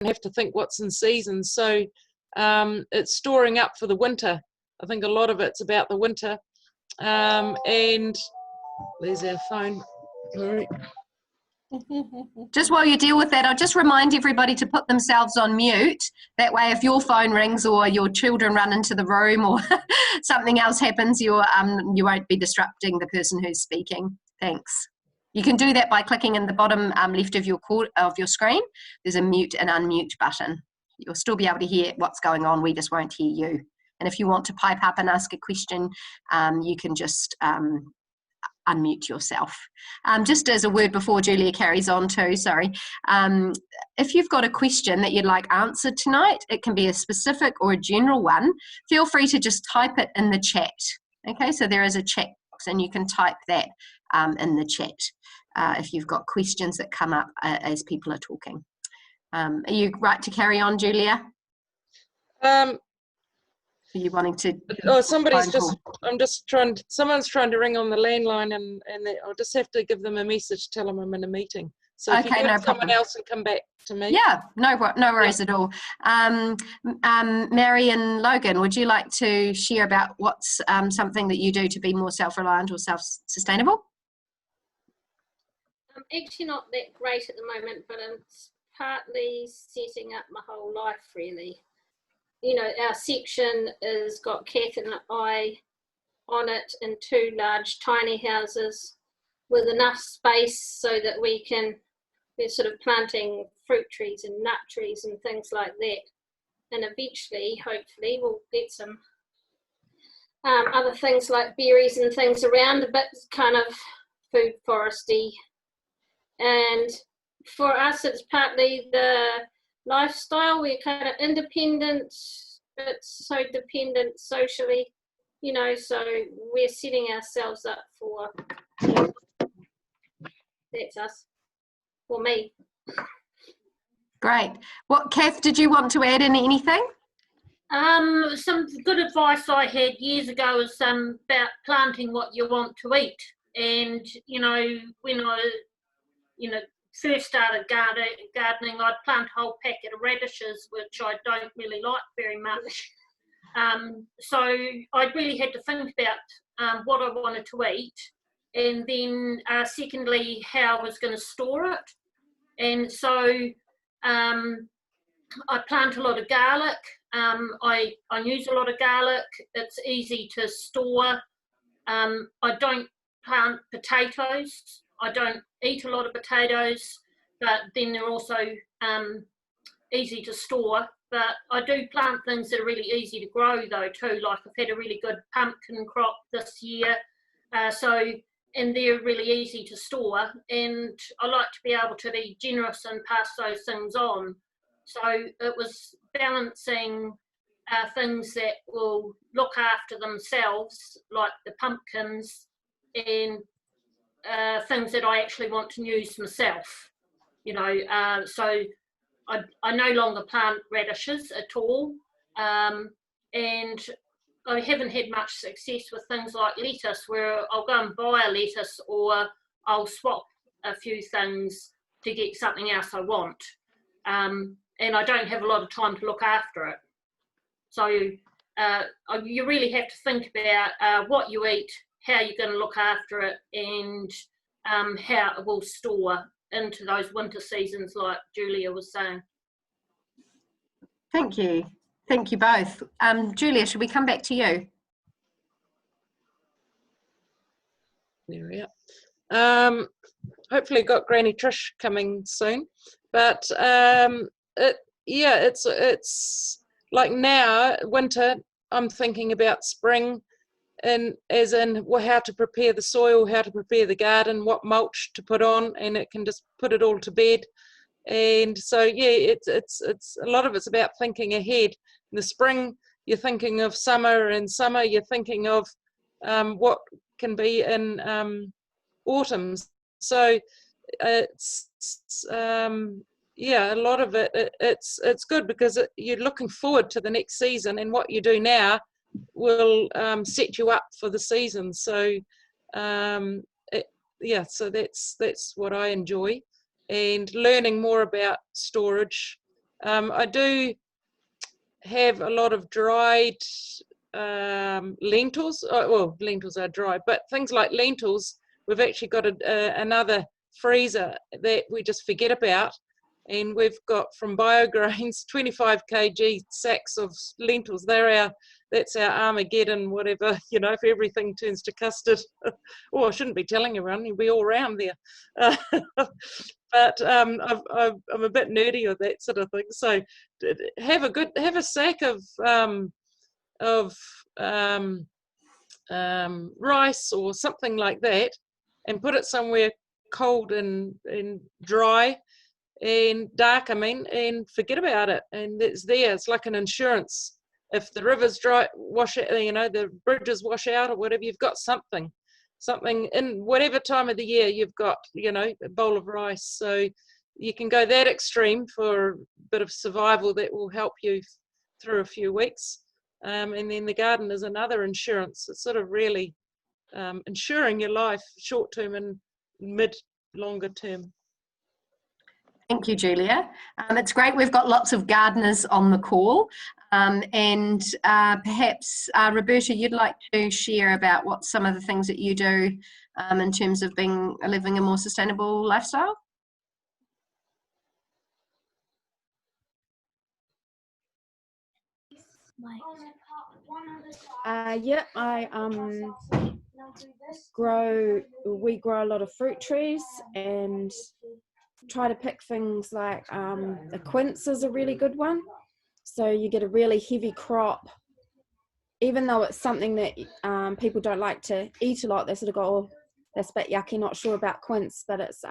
have to think what's in season. So it's storing up for the winter. I think a lot of it's about the winter. And there's our phone. All right. Just while you deal with that, I'll just remind everybody to put themselves on mute. That way, if your phone rings or your children run into the room or something else happens, you won't be disrupting the person who's speaking. Thanks. You can do that by clicking in the bottom left of your screen. There's a mute and unmute button. You'll still be able to hear what's going on. We just won't hear you. And if you want to pipe up and ask a question, you can just unmute yourself. Just as a word before Julia carries on too, sorry. If you've got a question that you'd like answered tonight, it can be a specific or a general one, feel free to just type it in the chat. Okay, so there is a chat box and you can type that in the chat if you've got questions that come up as people are talking. Are you right to carry on, Julia? Are you wanting to? Oh, someone's trying to ring on the landline, and I'll just have to give them a message, tell them I'm in a meeting. So if okay, you no someone problem. else and come back to me. Yeah, no worries at all. Mary and Logan, would you like to share about what's something that you do to be more self-reliant or self-sustainable? I'm actually not that great at the moment, but I'm partly setting up my whole life really. You know, our section has got Kath and I on it in 2 large tiny houses with enough space so that we're sort of planting fruit trees and nut trees and things like that. And eventually, hopefully, we'll get some other things like berries and things around, a bit kind of food foresty. And for us, it's partly the lifestyle. We're kind of independent, but so dependent socially, you know, so we're setting ourselves up for, that's us, for me. Great. What, Kath, did you want to add in anything? Some good advice I had years ago was about planting what you want to eat. And, you know, when I, first started gardening, I'd plant a whole packet of radishes, which I don't really like very much. So I really had to think about what I wanted to eat, and then secondly, how I was going to store it. And so I plant a lot of garlic. I use a lot of garlic. It's easy to store. I don't plant potatoes. I don't eat a lot of potatoes, but then they're also easy to store. But I do plant things that are really easy to grow though too. Like I've had a really good pumpkin crop this year. And they're really easy to store. And I like to be able to be generous and pass those things on. So it was balancing things that will look after themselves, like the pumpkins, and things that I actually want to use myself, so I no longer plant radishes at all, and I haven't had much success with things like lettuce, where I'll go and buy a lettuce or I'll swap a few things to get something else I want, and I don't have a lot of time to look after it. So you really have to think about what you eat, how you're going to look after it, and how it will store into those winter seasons like Julia was saying. Thank you. Thank you both. Julia, should we come back to you? There we are. Hopefully got Granny Trish coming soon. But it's like now, winter, I'm thinking about spring, and as in how to prepare the soil, how to prepare the garden, what mulch to put on, and it can just put it all to bed. And so it's a lot of it's about thinking ahead. In the spring you're thinking of summer, and summer you're thinking of what can be in autumn. So it's a lot of it's good because you're looking forward to the next season, and what you do now will set you up for the season. So so that's what I enjoy, and learning more about storage I do have a lot of dried lentils. Well, lentils are dry, but things like lentils, we've actually got another freezer that we just forget about, and we've got from BioGrains 25 kg sacks of lentils. That's our Armageddon, whatever, you know, if everything turns to custard. Oh, I shouldn't be telling everyone, you'll be all round there. But I'm a bit nerdy with that sort of thing. So have a sack of rice or something like that, and put it somewhere cold and dry and dark, and forget about it. And it's there. It's like an insurance. If the rivers wash out, you know, the bridges wash out or whatever, you've got something in whatever time of the year, you've got, you know, a bowl of rice. So you can go that extreme for a bit of survival that will help you through a few weeks. And then the garden is another insurance. It's sort of really insuring your life short term and longer term. Thank you, Julia. It's great we've got lots of gardeners on the call. And perhaps, Roberta, you'd like to share about what some of the things that you do in terms of living a more sustainable lifestyle? Yeah, we grow a lot of fruit trees and try to pick things like the quince is a really good one. So you get a really heavy crop, even though it's something that people don't like to eat a lot. They sort of go, oh, that's a bit yucky, not sure about quince, but it's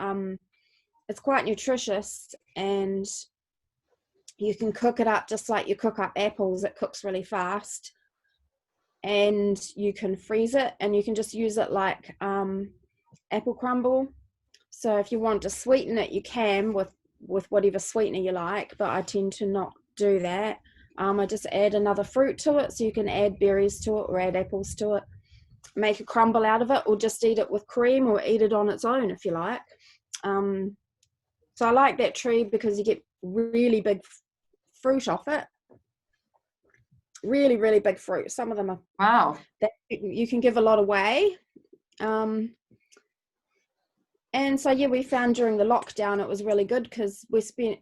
quite nutritious, and you can cook it up just like you cook up apples. It cooks really fast, and you can freeze it, and you can just use it like apple crumble. So if you want to sweeten it, you can with whatever sweetener you like, but I tend to not do that. I just add another fruit to it, so you can add berries to it or add apples to it, make a crumble out of it, or just eat it with cream or eat it on its own if you like. So I like that tree because you get really big fruit off it. Really, really big fruit. Some of them are, wow, that you can give a lot away. And so, yeah, we found during the lockdown it was really good because we spent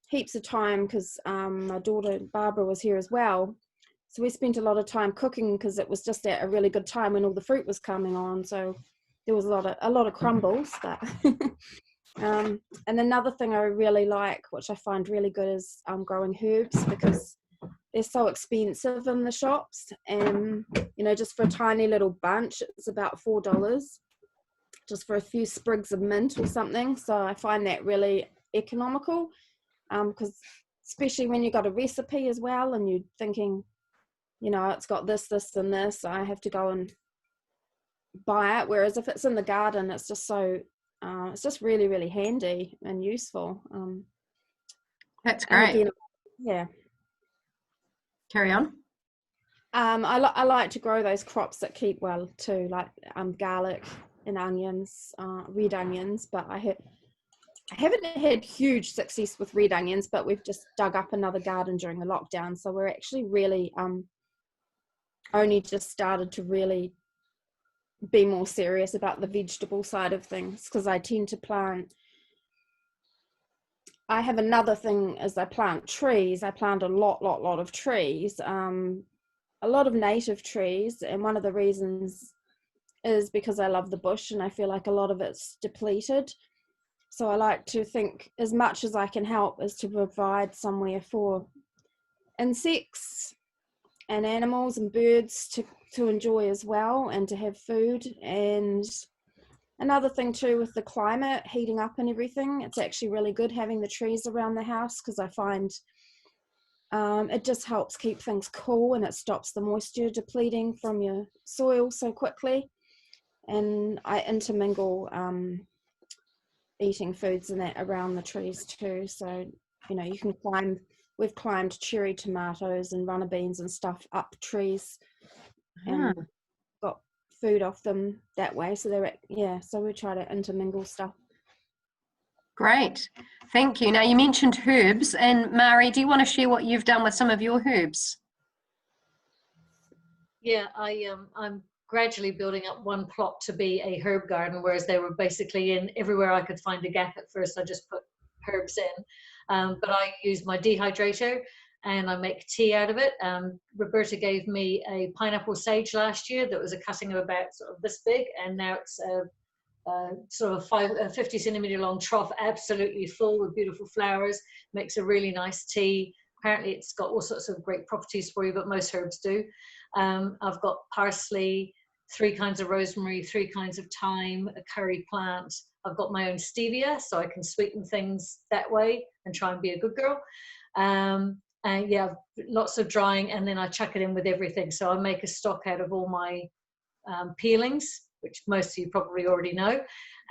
heaps of time, because my daughter Barbara was here as well. So we spent a lot of time cooking because it was just at a really good time when all the fruit was coming on. So there was a lot of crumbles. But and another thing I really like, which I find really good, is growing herbs, because they're so expensive in the shops. And, you know, just for a tiny little bunch, it's about $4. Just for a few sprigs of mint or something. So I find that really economical, because especially when you got a recipe as well and you're thinking, you know, it's got this, this and this, I have to go and buy it. Whereas if it's in the garden, it's just so, it's just really, really handy and useful. That's great. Again, yeah. Carry on. I like to grow those crops that keep well too, like garlic and onions, red onions, but I haven't had huge success with red onions, but we've just dug up another garden during the lockdown, so we're actually really only just started to really be more serious about the vegetable side of things, because I tend to plant, I have another thing as I plant trees. I plant a lot of trees, a lot of native trees, and one of the reasons is because I love the bush and I feel like a lot of it's depleted. So I like to think as much as I can help is to provide somewhere for insects and animals and birds to enjoy as well, and to have food. And another thing too, with the climate heating up and everything, it's actually really good having the trees around the house, because I find it just helps keep things cool, and it stops the moisture depleting from your soil so quickly. And I intermingle eating foods and that around the trees too. So, you know, you can we've climbed cherry tomatoes and runner beans and stuff up trees and got food off them that way. So so we try to intermingle stuff. Great, thank you. Now you mentioned herbs, and Mari, do you want to share what you've done with some of your herbs? Yeah, I'm gradually building up one plot to be a herb garden, whereas they were basically in everywhere I could find a gap at first. I just put herbs in, but I use my dehydrator and I make tea out of it. Roberta gave me a pineapple sage last year that was a cutting of about sort of this big, and now it's sort of a 50 centimeter long trough, absolutely full with beautiful flowers. Makes a really nice tea. Apparently it's got all sorts of great properties for you, but most herbs do. I've got parsley, 3 kinds of rosemary, 3 kinds of thyme, a curry plant. I've got my own stevia, so I can sweeten things that way and try and be a good girl. And yeah, lots of drying, and then I chuck it in with everything. So I make a stock out of all my peelings, which most of you probably already know.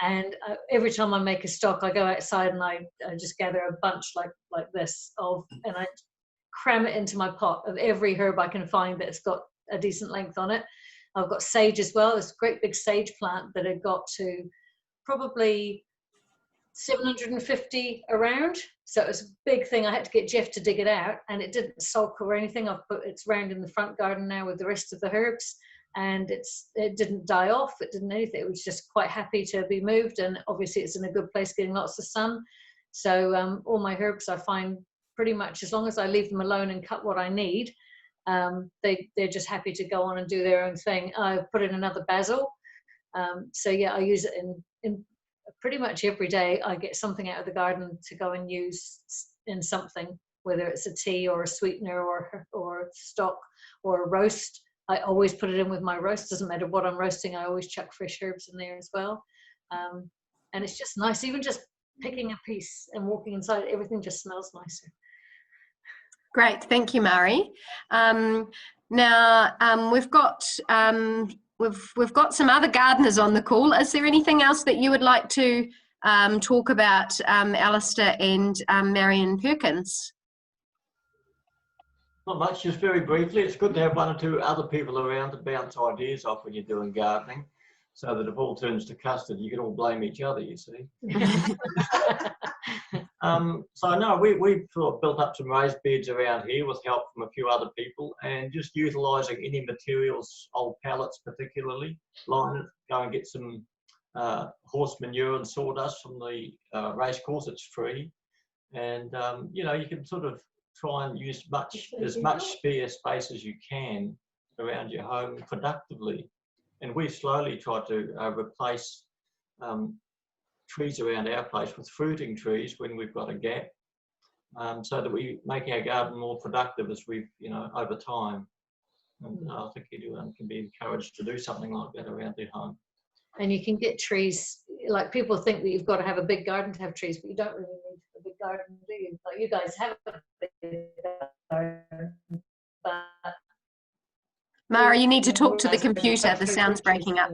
And every time I make a stock, I go outside and I just gather a bunch like this and I cram it into my pot of every herb I can find that's got a decent length on it. I've got sage as well. This great big sage plant that had got to probably 750 around. So it was a big thing. I had to get Jeff to dig it out, and it didn't sulk or anything. It's round in the front garden now with the rest of the herbs, and it didn't die off. It didn't anything. It was just quite happy to be moved, and obviously it's in a good place getting lots of sun. So all my herbs I find pretty much, as long as I leave them alone and cut what I need, they're just happy to go on and do their own thing. I put in another basil. So yeah, I use it in pretty much every day. I get something out of the garden to go and use in something, whether it's a tea or a sweetener or stock or a roast. I always put it in with my roast. Doesn't matter what I'm roasting, I always chuck fresh herbs in there as well. And it's just nice, even just picking a piece and walking inside, everything just smells nicer. Great, thank you, Mari. Now we've got some other gardeners on the call. Is there anything else that you would like to talk about, Alistair and Marion Perkins? Not much, just very briefly. It's good to have 1 or 2 other people around to bounce ideas off when you're doing gardening, so that if all turns to custard, you can all blame each other, you see. So no, we've sort of built up some raised beds around here with help from a few other people, and just utilising any materials, old pallets particularly, line it, go and get some horse manure and sawdust from the race course. It's free, and you know, you can sort of try and use as much spare space as you can around your home productively. And we've slowly tried to replace trees around our place with fruiting trees when we've got a gap, so that we make our garden more productive as we've, you know, over time. And I think anyone can be encouraged to do something like that around their home. And you can get trees, like people think that you've got to have a big garden to have trees, but you don't really need a big garden, do you? Like you guys have a big garden, but Mara, you need to talk to the computer. The sound's breaking up.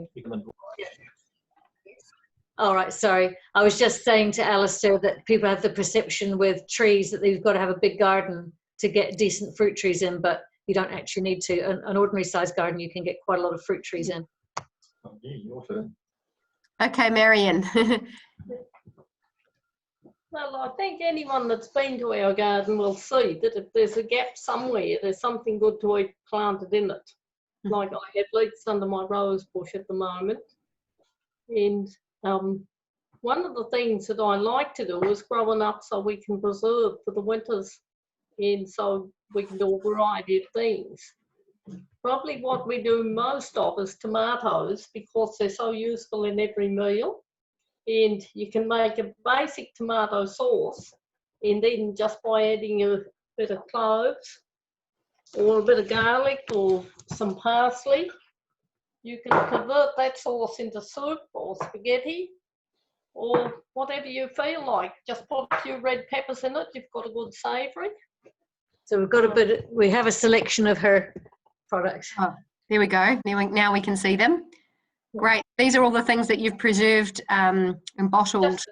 All right, sorry. I was just saying to Alistair that people have the perception with trees that they've got to have a big garden to get decent fruit trees in, but you don't actually need to. An ordinary sized garden, you can get quite a lot of fruit trees in. Oh, yeah, your turn. Okay, Marion. Well, I think anyone that's been to our garden will see that if there's a gap somewhere, there's something good to eat planted in it. Like I have leeks under my rose bush at the moment. And one of the things that I like to do is grow enough so we can preserve for the winters, and so we can do a variety of things. Probably what we do most of is tomatoes, because they're so useful in every meal. And you can make a basic tomato sauce, and then just by adding a bit of cloves or a bit of garlic or some parsley, you can convert that sauce into soup or spaghetti or whatever you feel like. Just put a few red peppers in it, you've got a good savoury. So we've got a bit, we have a selection of her products. Oh, there we go. Now we can see them. Great. These are all the things that you've preserved and bottled.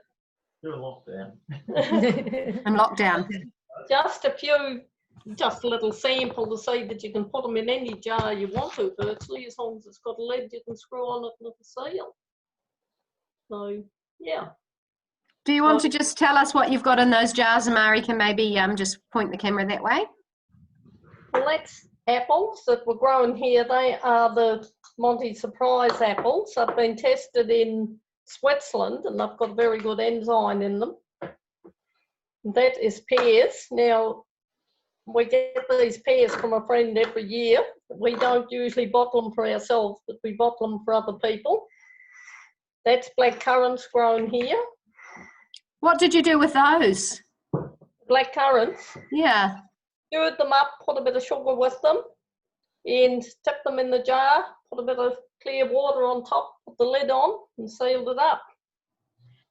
Do a lockdown. In lockdown. Just a few, just a little sample to see that you can put them in any jar you want to, virtually, as long as it's got a lid you can screw on it with a seal. So, yeah. Do you want to just tell us what you've got in those jars, and Mari can maybe just point the camera that way? Well, that's apples that were grown here. They are the Monty Surprise apples. They've been tested in Switzerland and they've got a very good enzyme in them. That is pears. Now, we get these pears from a friend every year. We don't usually bottle them for ourselves, but we bottle them for other people. That's black currants grown here. What did you do with those? Black currants. Yeah. Stirred them up, put a bit of sugar with them, and tip them in the jar, put a bit of clear water on top, put the lid on, and sealed it up.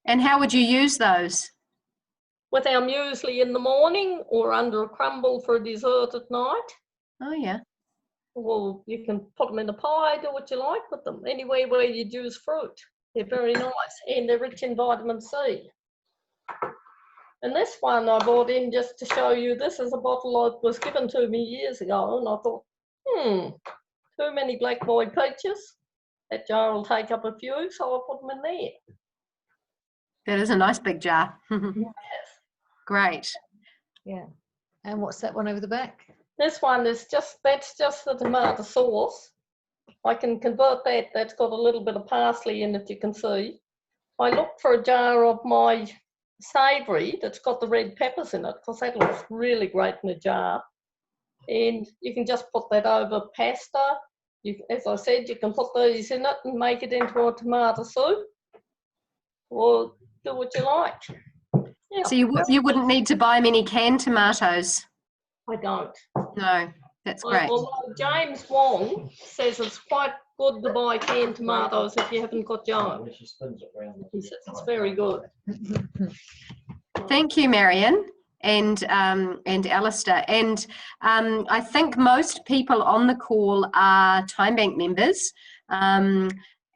And how would you use those? With our muesli in the morning, or under a crumble for a dessert at night. Oh, yeah. Well, you can put them in a pie, do what you like with them. Anywhere where you use fruit. They're very nice, and they're rich in vitamin C. And this one I bought in just to show you. This is a bottle that was given to me years ago, and I thought, too many black boy peaches. That jar will take up a few, so I put them in there. That is a nice big jar. Yes. Great. Yeah. And what's that one over the back? This one is that's just the tomato sauce. I can convert that. That's got a little bit of parsley in it, you can see. I looked for a jar of my savoury that's got the red peppers in it, because that looks really great in a jar. And you can just put that over pasta. As I said, you can put these in it and make it into a tomato soup, or do what you like. Yeah. So you wouldn't need to buy many canned tomatoes? I don't. No, that's great. Although James Wong says it's quite good to buy canned tomatoes if you haven't got your own. He says it's very good. Thank you, Marion and Alistair. And I think most people on the call are TimeBank members.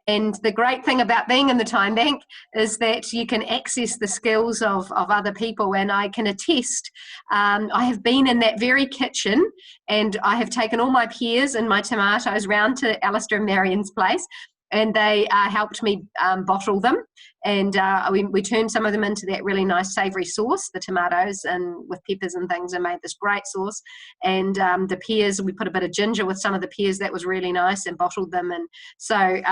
And the great thing about being in the Time Bank is that you can access the skills of other people, and I can attest, I have been in that very kitchen and I have taken all my pears and my tomatoes round to Alistair and Marion's place, and they helped me bottle them, and we turned some of them into that really nice savoury sauce, the tomatoes and with peppers and things, and made this great sauce. And the pears, we put a bit of ginger with some of the pears, that was really nice, and bottled them. And so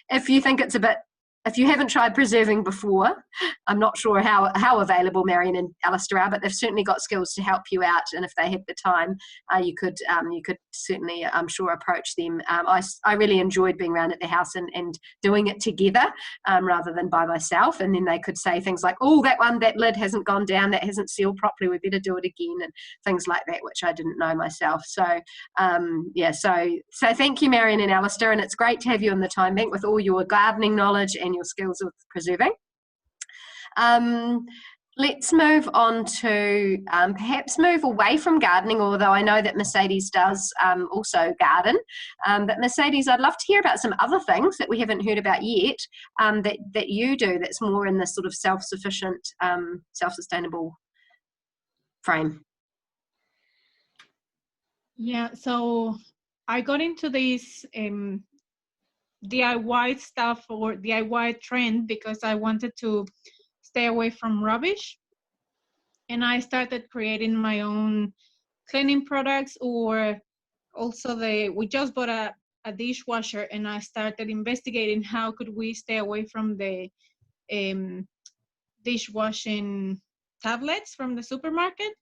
if you think it's a bit, if you haven't tried preserving before, I'm not sure how available Marion and Alistair are, but they've certainly got skills to help you out. And if they have the time, you could certainly, I'm sure, approach them. I really enjoyed being around at the house and doing it together rather than by myself. And then they could say things like, "Oh, that lid hasn't gone down, that hasn't sealed properly, we better do it again," and things like that, which I didn't know myself. So so thank you, Marion and Alistair, and it's great to have you in the Time Bank with all your gardening knowledge and your skills with preserving. Let's move on to perhaps move away from gardening, although I know that Mercedes does also garden. But Mercedes, I'd love to hear about some other things that we haven't heard about yet that you do that's more in this sort of self-sufficient, self-sustainable frame. Yeah, so I got into this DIY stuff or DIY trend because I wanted to stay away from rubbish, and I started creating my own cleaning products, or also we just bought a dishwasher, and I started investigating how could we stay away from the dishwashing tablets from the supermarket,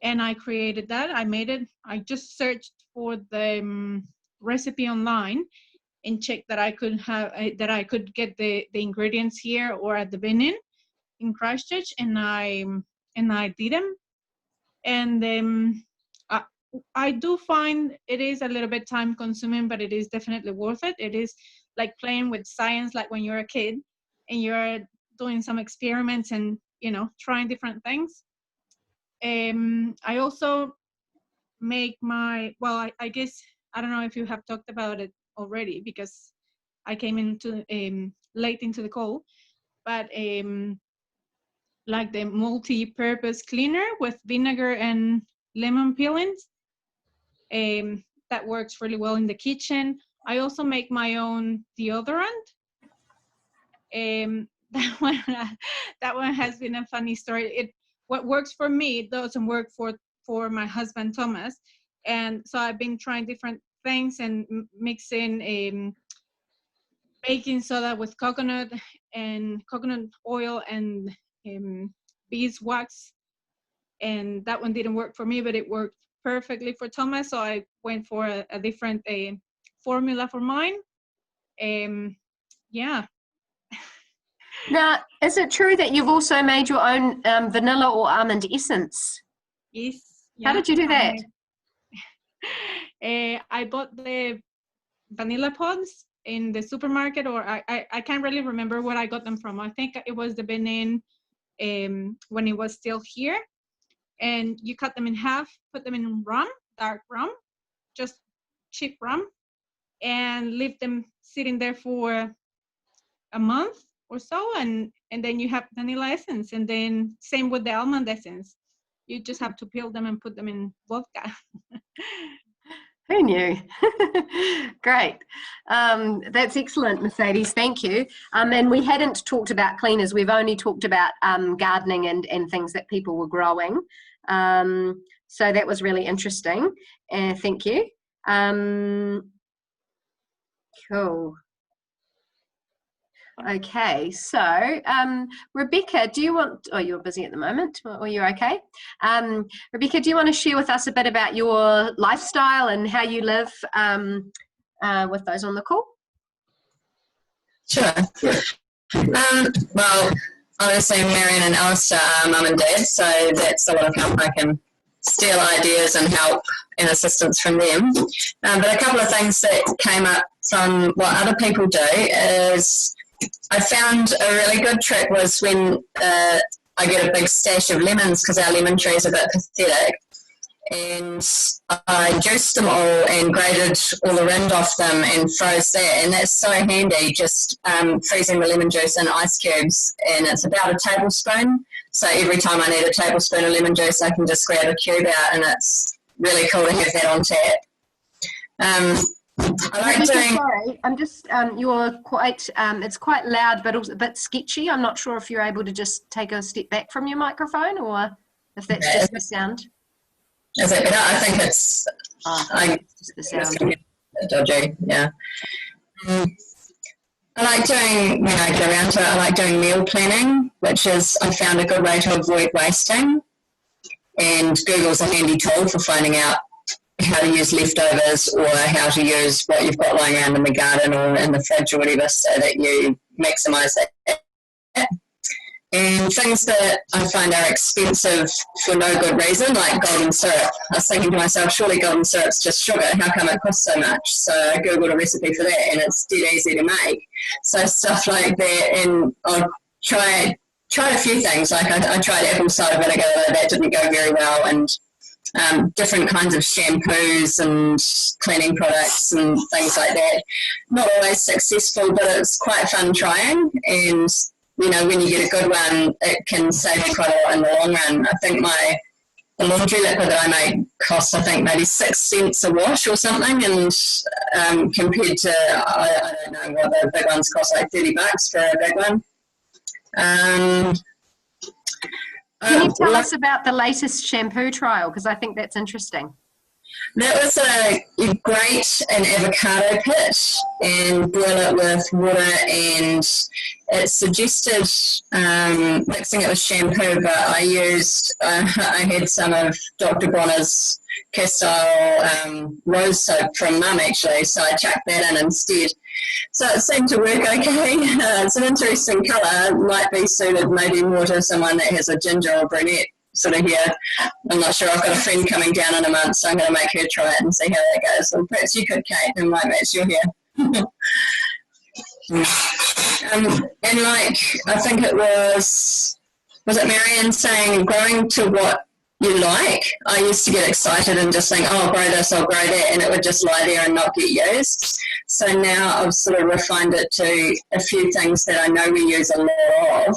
and I created that. I made it. I just searched for the recipe online and checked that I could get the ingredients here or at the bin in Christchurch, and I did them. And I do find it is a little bit time consuming, but it is definitely worth it. It is like playing with science, like when you're a kid and you're doing some experiments and, trying different things. I also make I guess, I don't know if you have talked about it already because I came into late into the call, but like the multi-purpose cleaner with vinegar and lemon peelings, that works really well in the kitchen. I also make my own deodorant. that one has been a funny story. What works for me doesn't work for my husband Thomas, and so I've been trying different things and mixing baking soda with coconut oil and beeswax, and that one didn't work for me, but it worked perfectly for Thomas. So I went for a different formula for mine. Yeah. Now, is it true that you've also made your own vanilla or almond essence? Yes. How did you do that? I bought the vanilla pods in the supermarket, or I can't really remember where I got them from. I think it was the Benin when it was still here. And you cut them in half, put them in rum, dark rum, just cheap rum, and leave them sitting there for a month or so, and then you have vanilla essence. And then same with the almond essence. You just have to peel them and put them in vodka. Who knew? Great. That's excellent, Mercedes. Thank you. And we hadn't talked about cleaners. We've only talked about gardening and things that people were growing. So that was really interesting. Thank you. Cool. Okay, so Rebecca, do you want, oh, you're busy at the moment, or you're okay? Rebecca, do you want to share with us a bit about your lifestyle and how you live with those on the call? Sure. Well, obviously Marion and Alistair are mum and dad, so that's a lot of help. I can steal ideas and help and assistance from them. But a couple of things that came up from what other people do is I found a really good trick was when I get a big stash of lemons, because our lemon tree is a bit pathetic, and I juiced them all and grated all the rind off them and froze that, and that's so handy, just freezing the lemon juice in ice cubes, and it's about a tablespoon, so every time I need a tablespoon of lemon juice I can just grab a cube out, and it's really cool to have that on tap. I like doing... Sorry, I'm just, you're quite, it's quite loud but also a bit sketchy. I'm not sure if you're able to just take a step back from your microphone, or if that's just the sound. Is it better? I think it's... just the sound. Dodgy, yeah. I like doing, when I get around to it, I like doing meal planning, which is, I found a good way to avoid wasting. And Google's a handy tool for finding out how to use leftovers or how to use what you've got lying around in the garden or in the fridge or whatever, so that you maximise that. And things that I find are expensive for no good reason, like golden syrup. I was thinking to myself, surely golden syrup's just sugar, how come it costs so much? So I Googled a recipe for that, and it's dead easy to make. So stuff like that, and I'll tried a few things, like I tried apple cider vinegar, that didn't go very well, and different kinds of shampoos and cleaning products and things like that. Not always successful, but it's quite fun trying, and you know, when you get a good one, it can save you quite a lot in the long run. I think the laundry liquid that I make costs, I think, maybe 6 cents a wash or something, and compared to, I don't know what the big ones cost, like $30 for a big one. Can you tell us about the latest shampoo trial? Because I think that's interesting. That was you grate an avocado pit and boil it with water, and it suggested mixing it with shampoo, but I had some of Dr. Bonner's Castile rose soap from Mum, actually, so I chucked that in instead. So it seemed to work okay. It's an interesting colour, might be suited maybe more to someone that has a ginger or brunette sort of hair. I'm not sure. I've got a friend coming down in a month, so I'm going to make her try it and see how that goes. Or perhaps you could, Kate, and might match your hair. And like, I think it was it Marion saying, growing to what you like? I used to get excited and just think, oh, I'll grow this, I'll grow that, and it would just lie there and not get used. So now I've sort of refined it to a few things that I know we use a lot of,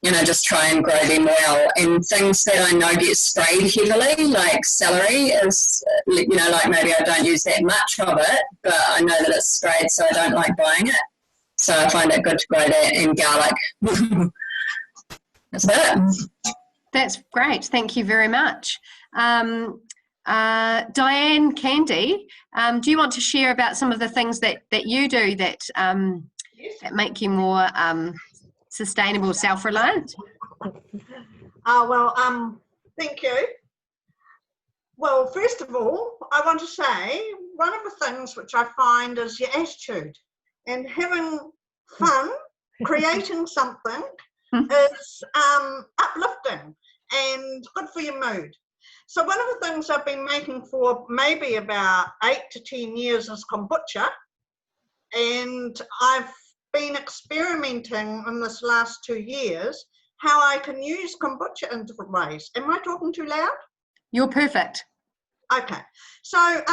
you know, just try and grow them well. And things that I know get sprayed heavily, like celery is, you know, like maybe I don't use that much of it, but I know that it's sprayed, so I don't like buying it. So I find it good to grow that and garlic. That's it. That's great. Thank you very much. Diane, Candy, do you want to share about some of the things that you do that make you more sustainable, self-reliant? Thank you. Well, first of all, I want to say one of the things which I find is your attitude, and having fun, creating something is uplifting and good for your mood. So one of the things I've been making for maybe about 8 to 10 years is kombucha, and I've been experimenting in this last 2 years how I can use kombucha in different ways. Am I talking too loud? You're perfect. Okay, so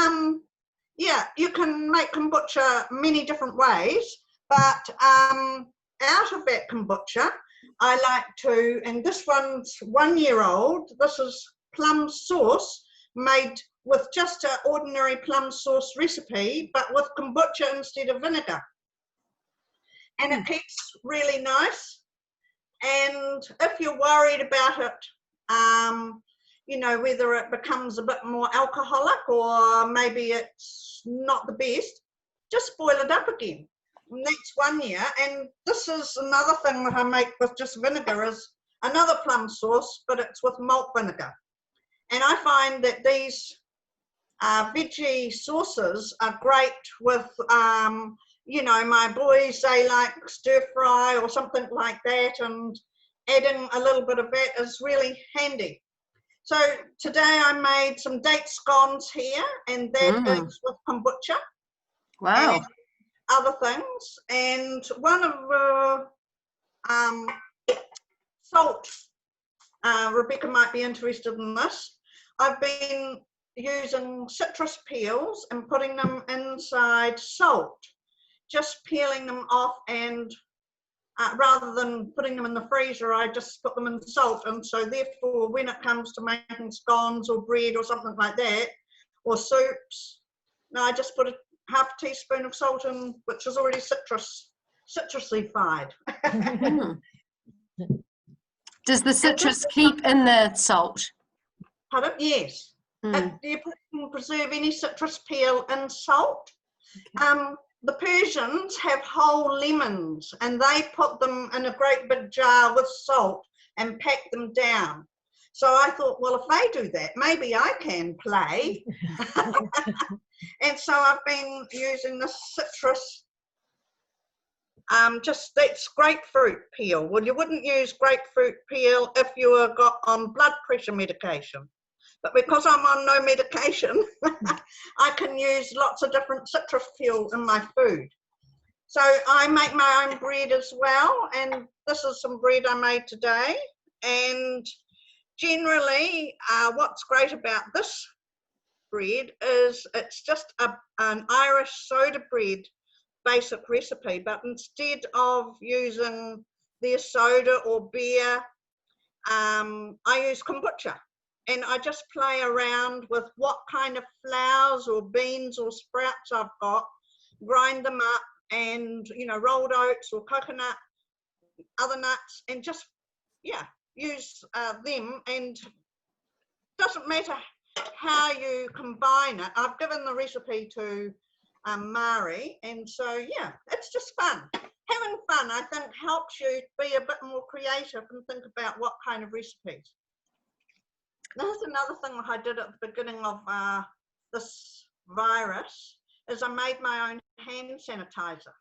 yeah, you can make kombucha many different ways, but out of that kombucha, I like to, and this one's 1 year old, this is plum sauce made with just an ordinary plum sauce recipe, but with kombucha instead of vinegar. And it keeps really nice. And if you're worried about it, you know, whether it becomes a bit more alcoholic or maybe it's not the best, just boil it up again. And that's 1 year. And this is another thing that I make with just vinegar, is another plum sauce, but it's with malt vinegar. And I find that these veggie sauces are great with, you know, my boys, they like stir fry or something like that, and adding a little bit of that is really handy. So today I made some date scones here, and that is with kombucha. Wow. And other things. And one of the salt, Rebecca might be interested in this. I've been using citrus peels and putting them inside salt, just peeling them off, and rather than putting them in the freezer, I just put them in salt. And so therefore, when it comes to making scones or bread or something like that, or soups, no, I just put a half a teaspoon of salt in, which is already citrusy-fied. Does the citrus keep in the salt? Pardon? Yes. You can preserve any citrus peel in salt. The Persians have whole lemons, and they put them in a great big jar with salt and pack them down. So I thought, well, if they do that, maybe I can play. And so I've been using this citrus, just that's grapefruit peel. Well, you wouldn't use grapefruit peel if you were got on blood pressure medication. But because I'm on no medication, I can use lots of different citrus peel in my food. So I make my own bread as well, and this is some bread I made today. And generally, what's great about this bread is it's just an Irish soda bread basic recipe, but instead of using their soda or beer, I use kombucha. And I just play around with what kind of flours or beans or sprouts I've got, grind them up, and, you know, rolled oats or coconut, other nuts, and just, yeah, use them. And doesn't matter how you combine it. I've given the recipe to Mari, and so, yeah, it's just fun. Having fun, I think, helps you be a bit more creative and think about what kind of recipes. There's another thing that I did at the beginning of this virus, is I made my own hand sanitizer.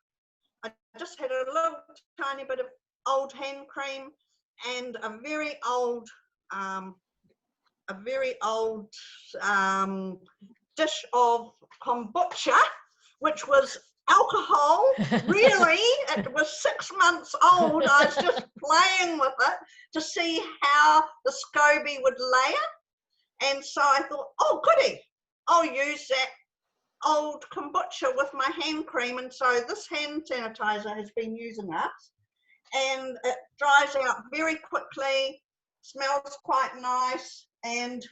I just had a little tiny bit of old hand cream and a very old dish of kombucha, which was alcohol. Really, it was 6 months old. I was just playing with it to see how the SCOBY would layer. And so I thought, oh goody, I'll use that old kombucha with my hand cream. And so this hand sanitizer has been using us, and it dries out very quickly, smells quite nice, and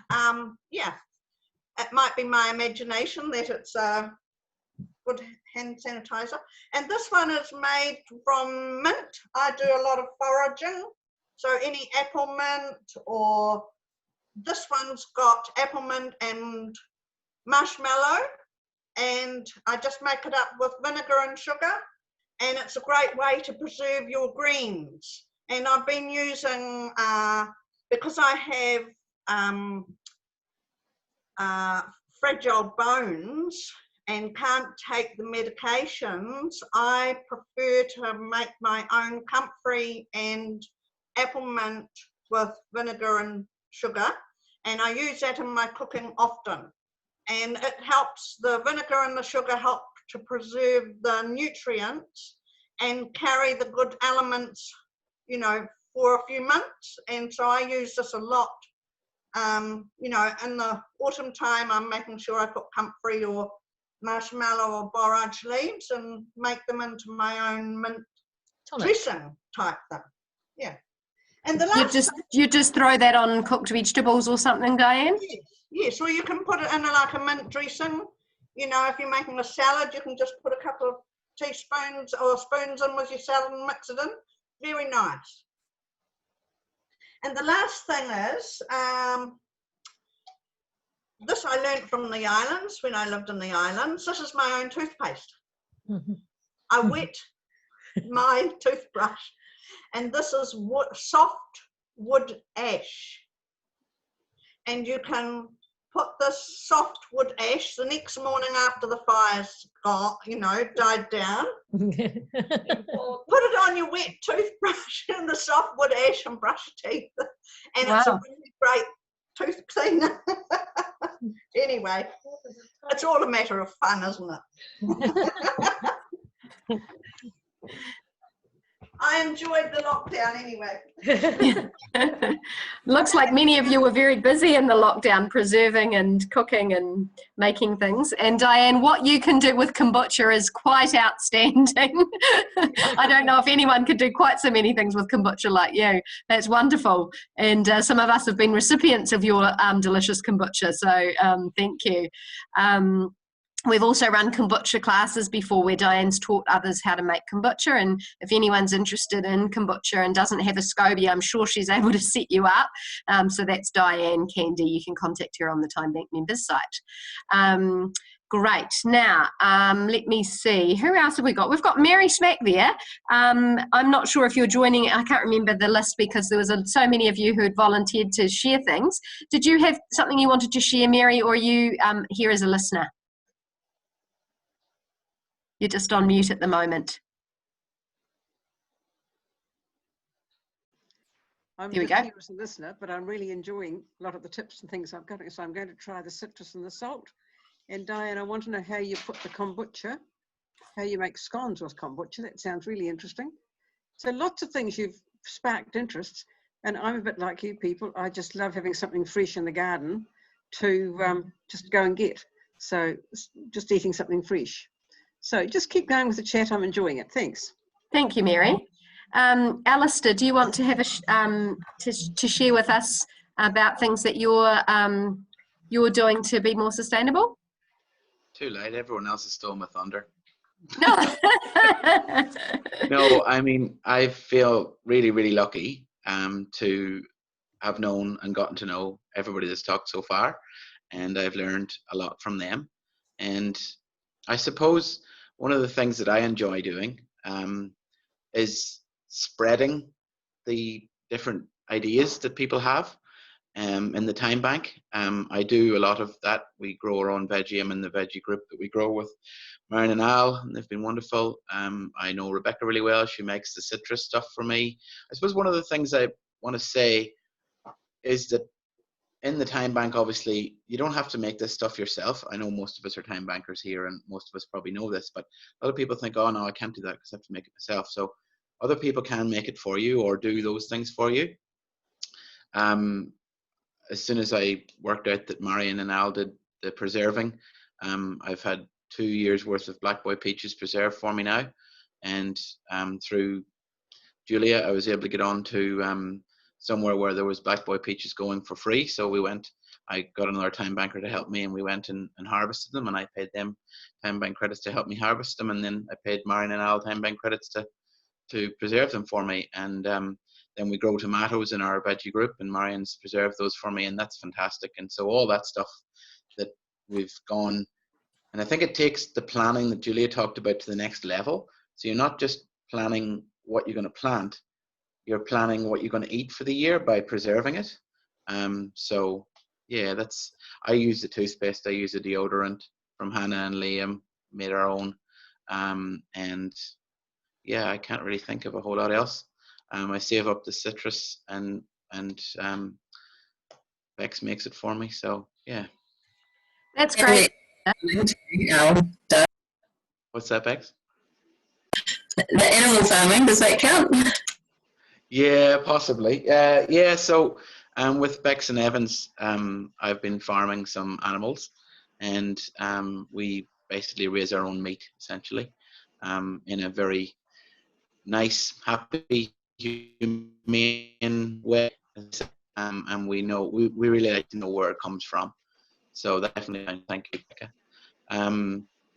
yeah, it might be my imagination that it's good hand sanitizer. And this one is made from mint. I do a lot of foraging, so any apple mint, or this one's got apple mint and marshmallow, and I just make it up with vinegar and sugar, and it's a great way to preserve your greens. And I've been using, because I have fragile bones and can't take the medications, I prefer to make my own comfrey and apple mint with vinegar and sugar, and I use that in my cooking often. And it helps, the vinegar and the sugar help to preserve the nutrients and carry the good elements, you know, for a few months. And so I use this a lot. You know, in the autumn time, I'm making sure I put comfrey or marshmallow or borage leaves and make them into my own mint dressing type thing. Yeah. And the last you just throw that on cooked vegetables or something, Diane? Yes, yes. Or you can put it in like a mint dressing. You know, if you're making a salad, you can just put a couple of teaspoons or spoons in with your salad and mix it in. Very nice. And the last thing is, this I learned from the islands when I lived in the islands. This is my own toothpaste. I wet my toothbrush, and this is soft wood ash. And you can put this soft wood ash the next morning after the fire's gone, you know, died down. Put it on your wet toothbrush and the soft wood ash and brush your teeth. And it's a really great tooth cleaner. Anyway, it's all a matter of fun, isn't it? I enjoyed the lockdown anyway. Looks like many of you were very busy in the lockdown, preserving and cooking and making things. And Diane, what you can do with kombucha is quite outstanding. I don't know if anyone could do quite so many things with kombucha like you. That's wonderful. And some of us have been recipients of your delicious kombucha, so thank you. We've also run kombucha classes before where Diane's taught others how to make kombucha, and if anyone's interested in kombucha and doesn't have a SCOBY, I'm sure she's able to set you up. So that's Diane Candy. You can contact her on the Time Bank members site. Great. Now, let me see. Who else have we got? We've got Mary Smack there. I'm not sure if you're joining. I can't remember the list because there was so many of you who had volunteered to share things. Did you have something you wanted to share, Mary, or are you here as a listener? You're just on mute at the moment. I'm There we just go. here as a listener, but I'm really enjoying a lot of the tips and things I've got. So I'm going to try the citrus and the salt. And Diane, I want to know how you put the kombucha, how you make scones with kombucha. That sounds really interesting. So lots of things you've sparked interests. And I'm a bit like you people. I just love having something fresh in the garden to just go and get. So just eating something fresh. So just keep going with the chat. I'm enjoying it. Thanks. Thank you, Mary. Alistair, do you want to have to share with us about things that you're doing to be more sustainable? Too late. Everyone else has stolen my thunder. No. No, I mean, I feel really, really lucky to have known and gotten to know everybody that's talked so far, and I've learned a lot from them. And I suppose one of the things that I enjoy doing is spreading the different ideas that people have in the Time Bank. I do a lot of that. We grow our own veggie. I'm in the veggie group that we grow with Marion and Al, and they've been wonderful. I know Rebecca really well. She makes the citrus stuff for me. I suppose one of the things I want to say is that in the Time Bank, obviously, you don't have to make this stuff yourself. I know most of us are Time Bankers here, and most of us probably know this, but a lot of people think, oh, no, I can't do that because I have to make it myself. So other people can make it for you or do those things for you. As soon as I worked out that Marion and Al did the preserving, I've had 2 years worth of Black Boy Peaches preserved for me now. And through Julia, I was able to get on to somewhere where there was Black Boy Peaches going for free. So we went I got another time banker to help me, and we went and harvested them, and I paid them time bank credits to help me harvest them, and then I paid Marion and Al time bank credits to preserve them for me. And then we grow tomatoes in our veggie group, and Marion's preserved those for me, and that's fantastic. And so all that stuff that we've gone, and I think it takes the planning that Julia talked about to the next level. So you're not just planning what you're going to plant, you're planning what you're going to eat for the year by preserving it. So yeah, I use the toothpaste, I use a deodorant from Hannah and Liam, made our own. And yeah, I can't really think of a whole lot else. I save up the citrus, and Bex makes it for me. So yeah. That's great. What's that, Bex? The animal farming, does that count? Yeah, possibly. Yeah, so with Bex and Evans, I've been farming some animals, and we basically raise our own meat, essentially, in a very nice, happy, humane way. And we really like to know where it comes from. So that definitely, thank you, Becca.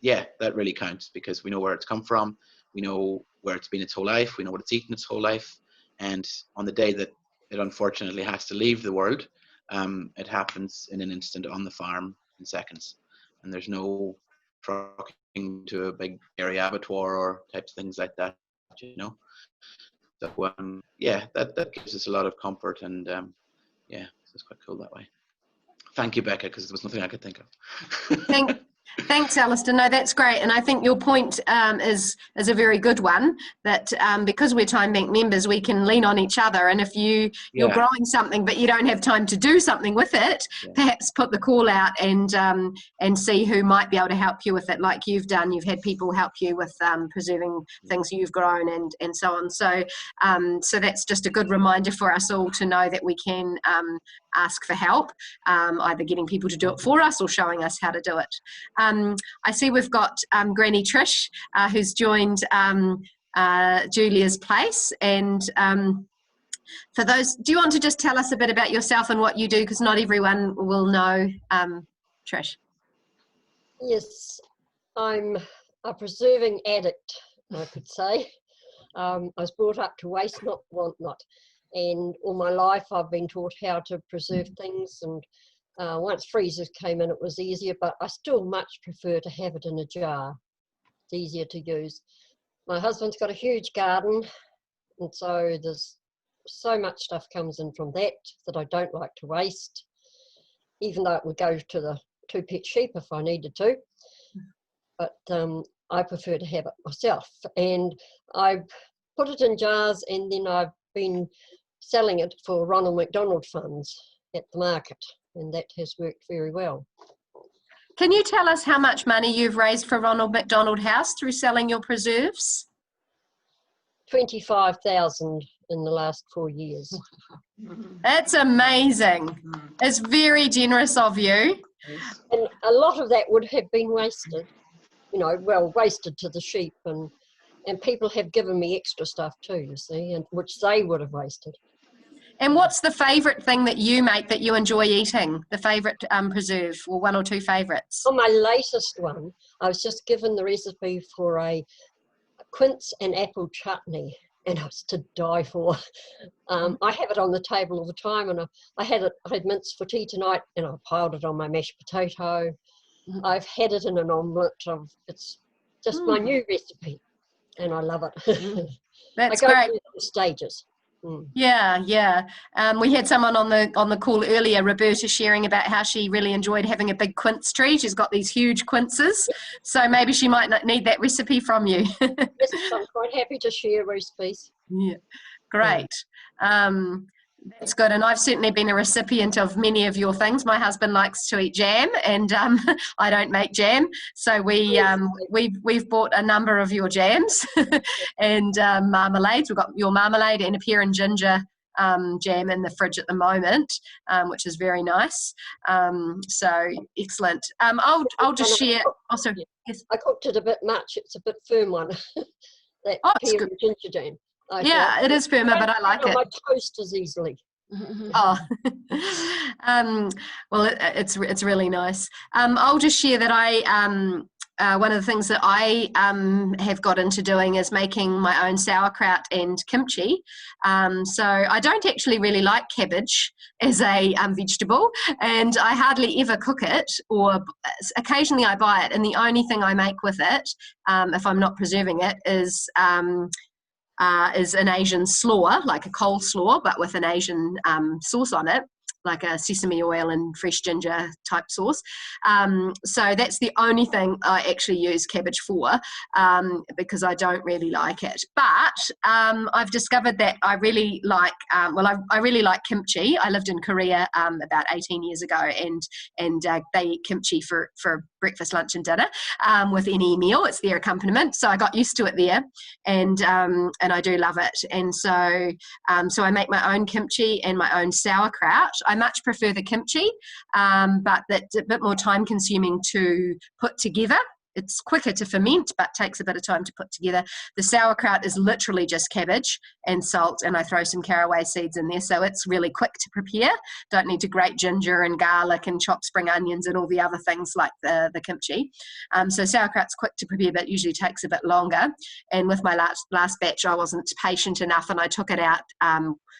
Yeah, that really counts, because we know where it's come from, we know where it's been its whole life, we know what it's eaten its whole life, and on the day that it unfortunately has to leave the world, it happens in an instant on the farm in seconds, and there's no trucking to a big dairy abattoir or types of things like that, you know. So yeah, that gives us a lot of comfort, and yeah, so it's quite cool that way. Thank you, Becca, because there was nothing I could think of. Thanks, Alistair. No, that's great. And I think your point is a very good one, that because we're Time Bank members, we can lean on each other. And if you're growing something but you don't have time to do something with it, perhaps put the call out and see who might be able to help you with it, like you've done. You've had people help you with preserving things you've grown and so on. So so that's just a good reminder for us all to know that we can ask for help, either getting people to do it for us or showing us how to do it. I see we've got Granny Trish who's joined Julia's place, and for those, do you want to just tell us a bit about yourself and what you do, because not everyone will know Trish? Yes, I'm a preserving addict, I could say. I was brought up to waste not, want not, and all my life I've been taught how to preserve things, and once freezers came in, it was easier, but I still much prefer to have it in a jar. It's easier to use. My husband's got a huge garden, and so there's so much stuff comes in from that I don't like to waste, even though it would go to the 2 pet sheep if I needed to. But I prefer to have it myself, and I put it in jars, and then I've been selling it for Ronald McDonald funds at the market, and that has worked very well. Can you tell us how much money you've raised for Ronald McDonald House through selling your preserves? 25,000 in the last 4 years. That's amazing. It's very generous of you. And a lot of that would have been wasted, you know, well, wasted to the sheep, and people have given me extra stuff too, you see, and which they would have wasted. And what's the favourite thing that you make that you enjoy eating? The favourite preserve, or 1 or 2 favourites? On my latest one, I was just given the recipe for a quince and apple chutney, and I was to die for. I have it on the table all the time, and I had mince for tea tonight, and I piled it on my mashed potato. I've had it in an omelette. It's just my new recipe, and I love it. That's I go great. through the stages. Yeah. We had someone on the call earlier, Roberta, sharing about how she really enjoyed having a big quince tree. She's got these huge quinces, so maybe she might not need that recipe from you. Yes, I'm quite happy to share recipes. Yeah, great. That's good, and I've certainly been a recipient of many of your things. My husband likes to eat jam, and I don't make jam, so we've bought a number of your jams and marmalades. We've got your marmalade and a pear and ginger jam in the fridge at the moment, which is very nice. So excellent. I'll just share. Also, yes. I cooked it a bit much. It's a bit firm one. That pear and ginger jam. Yeah, it is firmer, but I like it. My toast as easily. Oh, well, it's really nice. I'll just share that one of the things that I have got into doing is making my own sauerkraut and kimchi. So I don't actually really like cabbage as a vegetable, and I hardly ever cook it, or occasionally I buy it, and the only thing I make with it, if I'm not preserving it, is an Asian slaw, like a coleslaw, but with an Asian sauce on it, like a sesame oil and fresh ginger type sauce. So that's the only thing I actually use cabbage for, because I don't really like it. But I've discovered that I really like, I really like kimchi. I lived in Korea about 18 years ago, and they eat kimchi for breakfast, lunch and dinner with any meal. It's their accompaniment. So I got used to it there, and I do love it. And so I make my own kimchi and my own sauerkraut. I much prefer the kimchi, but that's a bit more time consuming to put together. It's quicker to ferment, but takes a bit of time to put together. The sauerkraut is literally just cabbage and salt, and I throw some caraway seeds in there, so it's really quick to prepare. Don't need to grate ginger and garlic and chop spring onions and all the other things like the kimchi. So sauerkraut's quick to prepare, but usually takes a bit longer. And with my last batch, I wasn't patient enough, and I took it out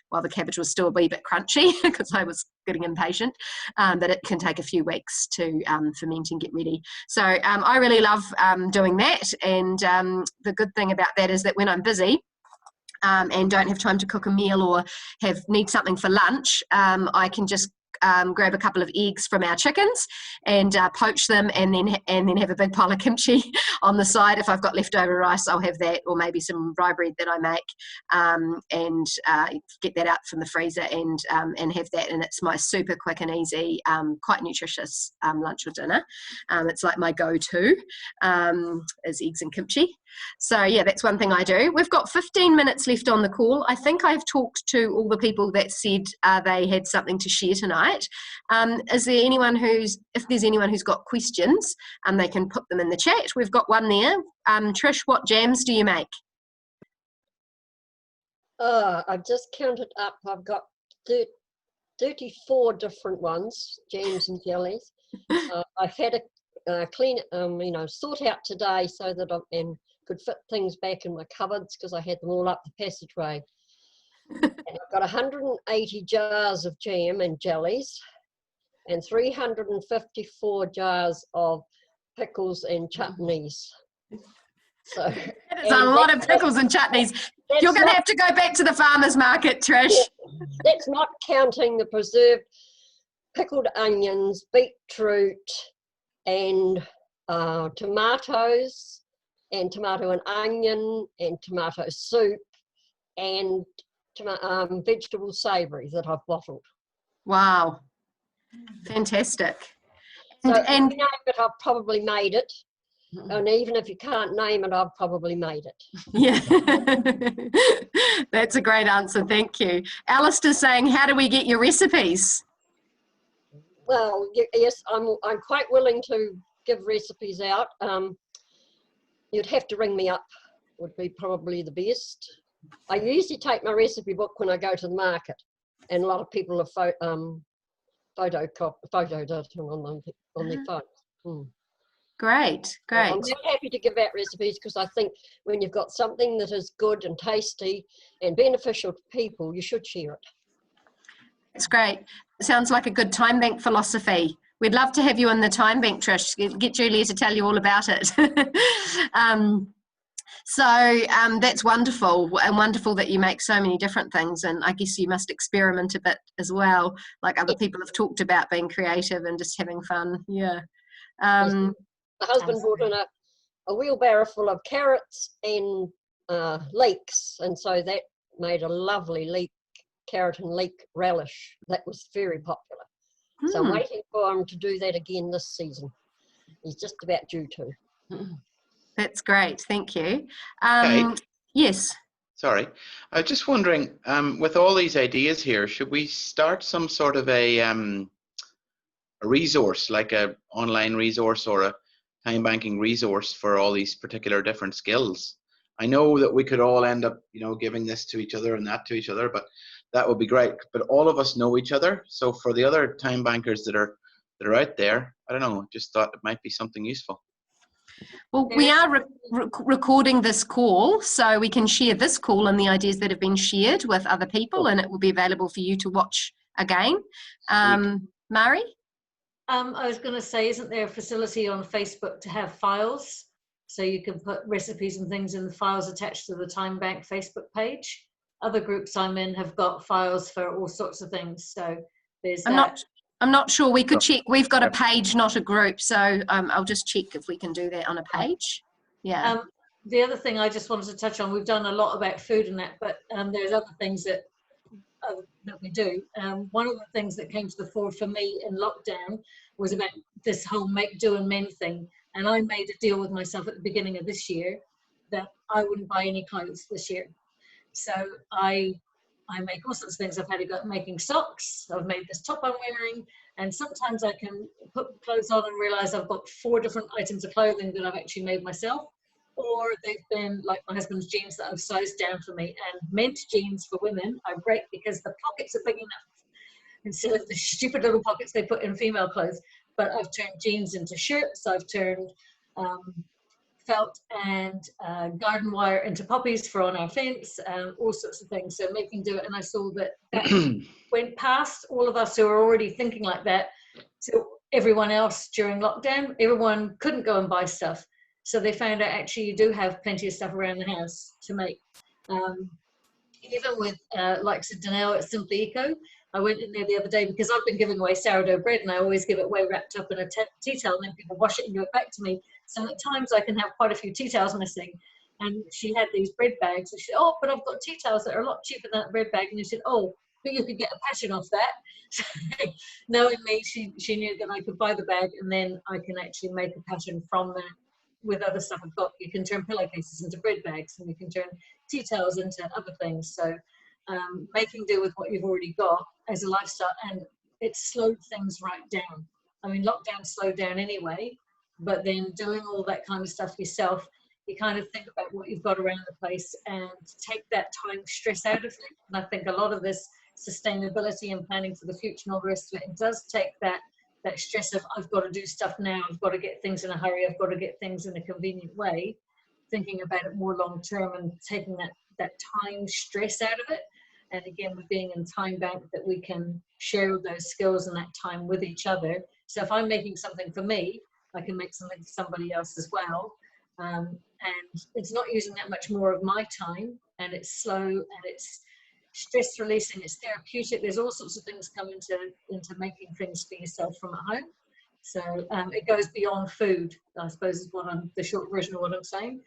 while the cabbage was still a wee bit crunchy because I was getting impatient. But it can take a few weeks to ferment and get ready. So I really love doing that, and the good thing about that is that when I'm busy and don't have time to cook a meal or need something for lunch, I can just grab a couple of eggs from our chickens and poach them, and then have a big pile of kimchi on the side. If I've got leftover rice, I'll have that, or maybe some rye bread that I make, and get that out from the freezer and have that. And it's my super quick and easy, quite nutritious lunch or dinner. It's like my go-to is eggs and kimchi. So yeah, that's one thing I do. We've got 15 minutes left on the call. I think I've talked to all the people that said they had something to share tonight. Is there anyone if there's anyone who's got questions, they can put them in the chat. We've got one there. Trish, what jams do you make? I've just counted up. I've got 34 different ones, jams and jellies. I've had a clean, sort out today so that could fit things back in my cupboards because I had them all up the passageway. And I've got 180 jars of jam and jellies and 354 jars of pickles and chutneys. So that is a lot of pickles and chutneys. You're going to have to go back to the farmer's market, Trish. That's not counting the preserved pickled onions, beetroot and tomatoes, and tomato and onion, and tomato soup, and vegetable savoury that I've bottled. Wow, fantastic. So if you name it, I've probably made it. And even if you can't name it, I've probably made it. Yeah, that's a great answer, thank you. Alistair's saying, how do we get your recipes? Well, yes, I'm quite willing to give recipes out. You'd have to ring me up, would be probably the best. I usually take my recipe book when I go to the market, and a lot of people have photoed it on their phone. Great. I'm quite happy to give out recipes because I think when you've got something that is good and tasty and beneficial to people, you should share it. It's great. It sounds like a good time bank philosophy. We'd love to have you in the time bank, Trish. Get Julia to tell you all about it. So that's wonderful, and wonderful that you make so many different things. And I guess you must experiment a bit as well, like other people have talked about, being creative and just having fun. Yeah. My husband brought in a wheelbarrow full of carrots and leeks, and so that made a lovely carrot and leek relish that was very popular. So I'm waiting for him to do that again this season. He's just about due to. That's great, thank you. Kate? Yes. Sorry, I was just wondering, with all these ideas here, should we start some sort of a resource, like a online resource or a time banking resource for all these particular different skills? I know that we could all end up, giving this to each other and that to each other, but that would be great. But all of us know each other. So for the other time bankers that are out there, I don't know, just thought it might be something useful. Well, we are recording this call, so we can share this call and the ideas that have been shared with other people, and it will be available for you to watch again. Mari? I was going to say, isn't there a facility on Facebook to have files? So you can put recipes and things in the files attached to the Time Bank Facebook page. Other groups I'm in have got files for all sorts of things. So there's I'm not sure. We could check. We've got a page, not a group. So I'll just check if we can do that on a page. Yeah. The other thing I just wanted to touch on, we've done a lot about food and that, but there's other things that we do. One of the things that came to the fore for me in lockdown was about this whole make, do and mend thing. And I made a deal with myself at the beginning of this year that I wouldn't buy any clothes this year. So I make all sorts of things. I've had to go making socks. I've made this top I'm wearing. And sometimes I can put clothes on and realize I've got 4 different items of clothing that I've actually made myself. Or they've been like my husband's jeans that I've sized down for me. And men's jeans for women are great because the pockets are big enough instead of the stupid little pockets they put in female clothes. But I've turned jeans into shirts. I've turned felt and garden wire into poppies for on our fence, all sorts of things. So making do it. And I saw that went past all of us who are already thinking like that to everyone else during lockdown. Everyone couldn't go and buy stuff. So they found out actually you do have plenty of stuff around the house to make. Even with, like said Danelle at Simply Eco, I went in there the other day because I've been giving away sourdough bread and I always give it away wrapped up in a tea towel and then people wash it and give it back to me. So at times I can have quite a few tea towels missing. And she had these bread bags and she said, oh, but I've got tea towels that are a lot cheaper than that bread bag. And I said, oh, but you could get a pattern off that. Knowing me, she knew that I could buy the bag and then I can actually make a pattern from that. With other stuff I've got, you can turn pillowcases into bread bags and you can turn tea towels into other things. So making do with what you've already got as a lifestyle, and it slowed things right down. I mean, lockdown slowed down anyway, but then doing all that kind of stuff yourself, you kind of think about what you've got around the place and take that time stress out of it. And I think a lot of this sustainability and planning for the future and all the rest of it does take that stress of I've got to do stuff now, I've got to get things in a hurry, I've got to get things in a convenient way, thinking about it more long term and taking that time stress out of it. And again, with being in Time Bank, that we can share those skills and that time with each other. So if I'm making something for me, I can make something for somebody else as well. And it's not using that much more of my time, and it's slow and it's stress releasing, it's therapeutic. There's all sorts of things come into making things for yourself from at home. So it goes beyond food, I suppose, is the short version of what I'm saying.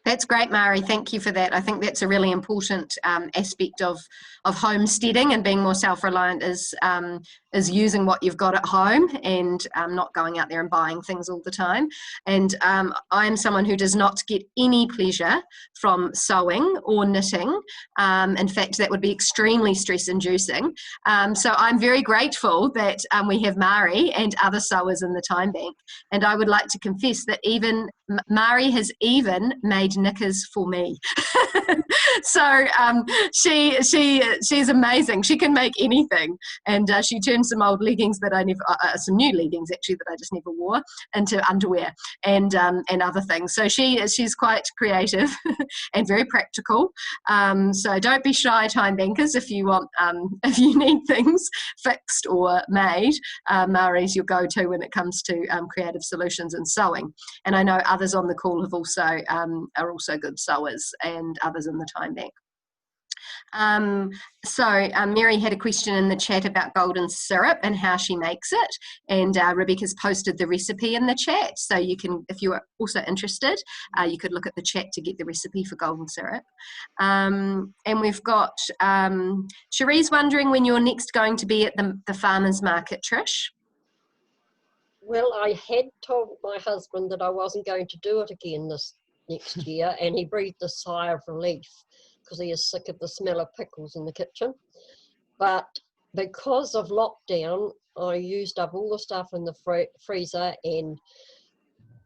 That's great, Mari. Thank you for that. I think that's a really important aspect of homesteading and being more self-reliant is using what you've got at home and not going out there and buying things all the time. And I am someone who does not get any pleasure from sewing or knitting. In fact, that would be extremely stress-inducing. So I'm very grateful that we have Mari and other sewers in the Time Bank. And I would like to confess that even Mari has even made knickers for me. So she's amazing. She can make anything, and she turned some old leggings that I never, some new leggings actually that I just never wore, into underwear and other things. So she's quite creative and very practical. So don't be shy, Time Bankers, if you want if you need things fixed or made. Mari's your go-to when it comes to creative solutions and sewing. And I know others on the call have also are also good sewers, and others in the Time Bank. Mary had a question in the chat about golden syrup and how she makes it, and Rebecca's posted the recipe in the chat, so you can, if you're also interested, you could look at the chat to get the recipe for golden syrup. And we've got Cherie's wondering when you're next going to be at the farmers market, Trish. Well, I had told my husband that I wasn't going to do it again this next year, and he breathed a sigh of relief because he is sick of the smell of pickles in the kitchen. But because of lockdown, I used up all the stuff in the freezer and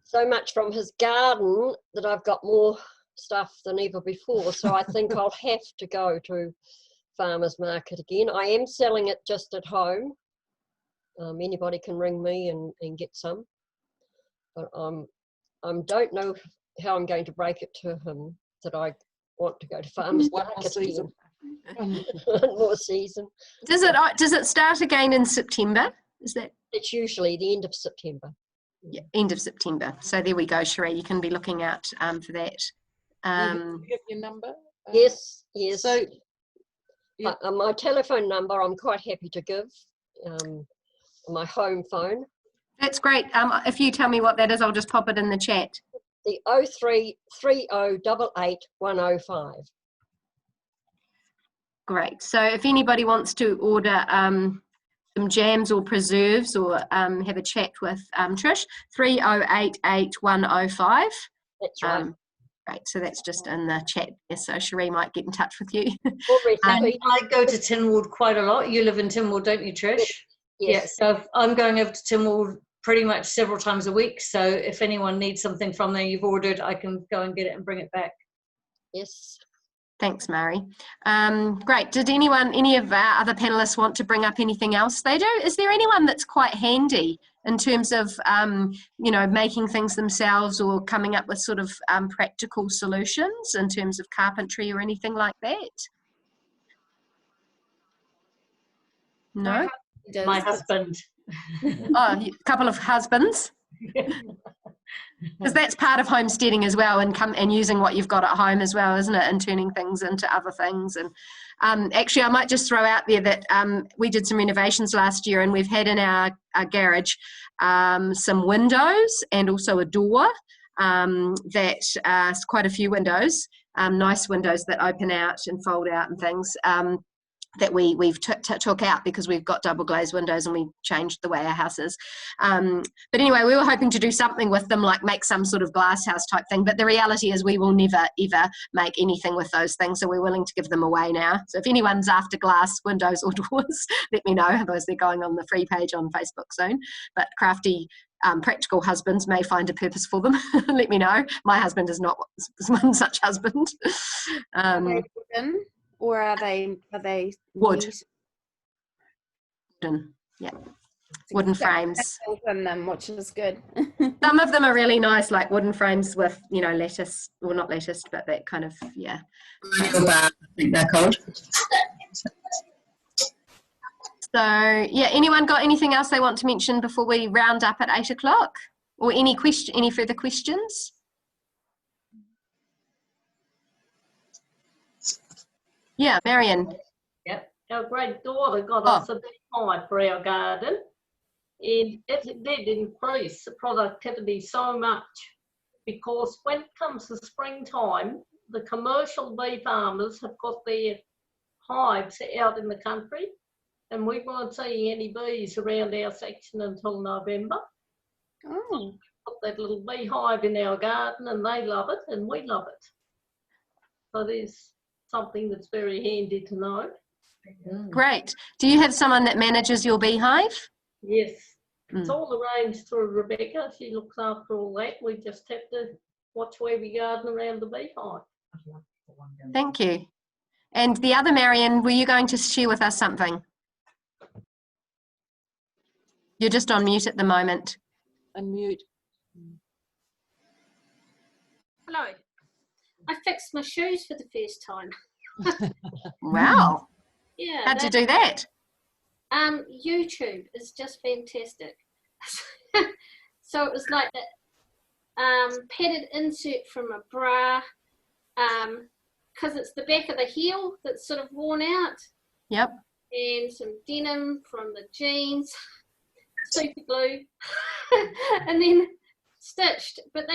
so much from his garden that I've got more stuff than ever before. So I think I'll have to go to farmers market again. I am selling it just at home. Anybody can ring me and get some. But I don't know how I'm going to break it to him that I want to go to farmers market again. One more season. Does it start again in September? Is that? It's usually the end of September. Yeah, end of September. So there we go, Sheree. You can be looking out for that. You give your number? Yes, yes. So, my telephone number I'm quite happy to give. My home phone. That's great. If you tell me what that is, I'll just pop it in the chat. The 0330888105. Great. So if anybody wants to order some jams or preserves or have a chat with Trish, 30888105. That's right. Great. So that's just in the chat. So Sheree might get in touch with you. I go to Tynwald quite a lot. You live in Tynwald, don't you, Trish? Yes. Yeah, so I'm going over to Tynwald pretty much several times a week. So if anyone needs something from there you've ordered, I can go and get it and bring it back. Yes. Thanks, Mary. Great. Did any of our other panelists want to bring up anything else they do? Is there anyone that's quite handy in terms of, making things themselves or coming up with sort of practical solutions in terms of carpentry or anything like that? No? My husband. Oh, a couple of husbands? Because that's part of homesteading as well, and using what you've got at home as well, isn't it? And turning things into other things. And actually, I might just throw out there that we did some renovations last year, and we've had in our garage some windows and also a door that quite a few windows, nice windows that open out and fold out and things. That we've took out because we've got double glazed windows and we changed the way our house is. But anyway, we were hoping to do something with them, like make some sort of glass house type thing. But the reality is we will never, ever make anything with those things. So we're willing to give them away now. So if anyone's after glass windows or doors, let me know. Otherwise they're going on the free page on Facebook soon. But crafty, practical husbands may find a purpose for them. Let me know. My husband is not one such husband. Are they wooden or are they wood? Wooden, yeah. Wooden frames. In them, which is good. Some of them are really nice, like wooden frames with, lettuce, or not lettuce, but that kind of, yeah. I think they're called. So, yeah, anyone got anything else they want to mention before we round up at 8 o'clock? Or any further questions? Yeah, Marion. Yep, our great daughter got us a beehive for our garden, and it did increase the productivity so much, because when it comes to springtime, the commercial bee farmers have got their hives out in the country, and we weren't seeing any bees around our section until November. Oh. So we put that little beehive in our garden, and they love it, and we love it. So there's something that's very handy to know. Great. Do you have someone that manages your beehive? Yes. It's all arranged through Rebecca. She looks after all that. We just have to watch where we garden around the beehive. Thank you. And the other Marion, were you going to share with us something? You're just on mute at the moment. Unmute. Hello. I fixed my shoes for the first time. Wow. Yeah. How'd you do that? YouTube is just fantastic. So it was like a padded insert from a bra, because it's the back of the heel that's sort of worn out. Yep. And some denim from the jeans, super glue, and then stitched. But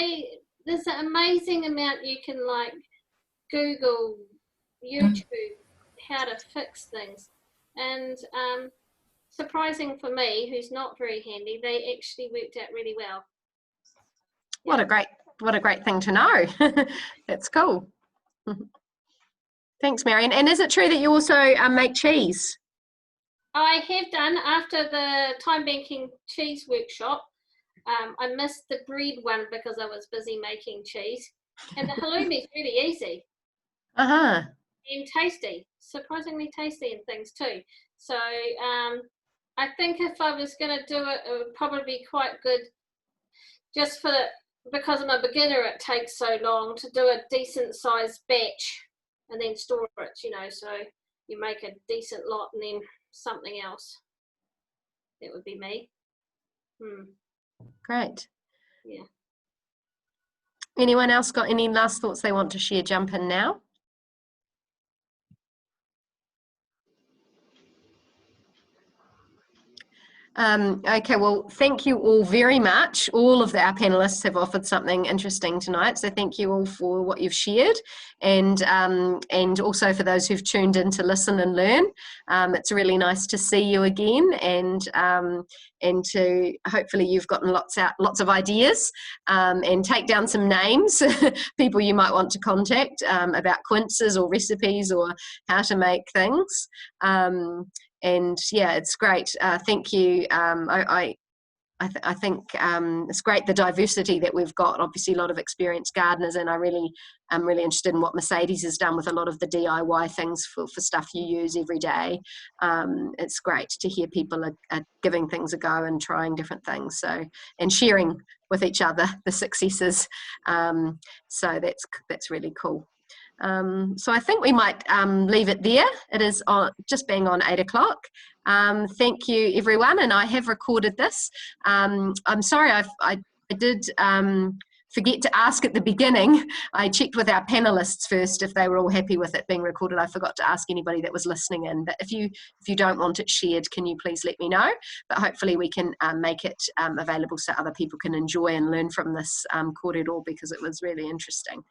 there's an amazing amount you can like Google, YouTube, how to fix things. And surprising for me, who's not very handy, they actually worked out really well. What a great thing to know. That's cool. Thanks, Marion. And is it true that you also make cheese? I have done after the time banking cheese workshop. I missed the bread one because I was busy making cheese. And the halloumi is really easy. Uh-huh. and tasty, surprisingly tasty and things too. So I think if I was going to do it, it would probably be quite good just for because I'm a beginner, it takes so long to do a decent sized batch and then store it, you know, so you make a decent lot and then something else. That would be me. Great. Yeah. Anyone else got any last thoughts they want to share? Jump in now. Okay, well, thank you all very much. All of our panelists have offered something interesting tonight, so thank you all for what you've shared, and also for those who've tuned in to listen and learn. It's really nice to see you again, and to hopefully you've gotten lots of ideas, and take down some names, people you might want to contact about quinces or recipes or how to make things. And yeah, it's great. Thank you. I think it's great the diversity that we've got. Obviously, a lot of experienced gardeners, and I'm really interested in what Mercedes has done with a lot of the DIY things for stuff you use every day. It's great to hear people are giving things a go and trying different things. So, and sharing with each other the successes. So that's really cool. So I think we might leave it there. It is just being on 8 o'clock. Thank you, everyone, and I have recorded this. I'm sorry, I did forget to ask at the beginning. I checked with our panelists first if they were all happy with it being recorded. I forgot to ask anybody that was listening in. But if you don't want it shared, can you please let me know? But hopefully we can make it available so other people can enjoy and learn from this kōrero, because it was really interesting.